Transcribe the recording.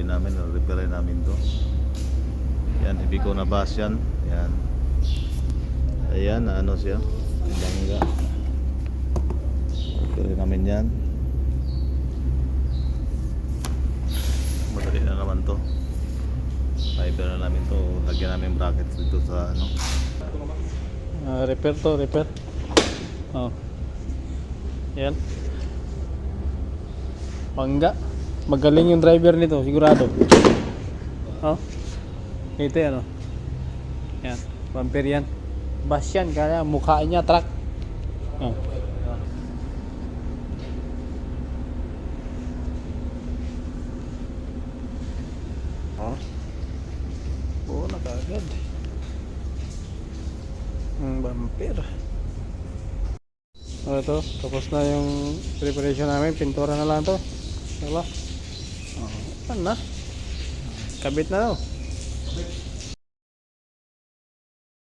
din namin, repair namin to. Yan, hindi ko nabas yan. Yan. Ayan, ano siya? Bangga. Repair namin yan. Madali na naman to. Repair na namin to. Lagyan namin brackets dito sa ano. Repair to, repair. Oh. Yan. Bangga. Magaling yung driver nito, sigurado. Oh. Ito yan, oh. Yan, bumper yan. Bus yan, kaya mukha niya truck. Oh. Oh. Oh, nakagad. Ang bumper. Oh, ito, tapos na yung preparation namin. Pintura na lang to. Diba? Oh, ano na? Kabit na daw.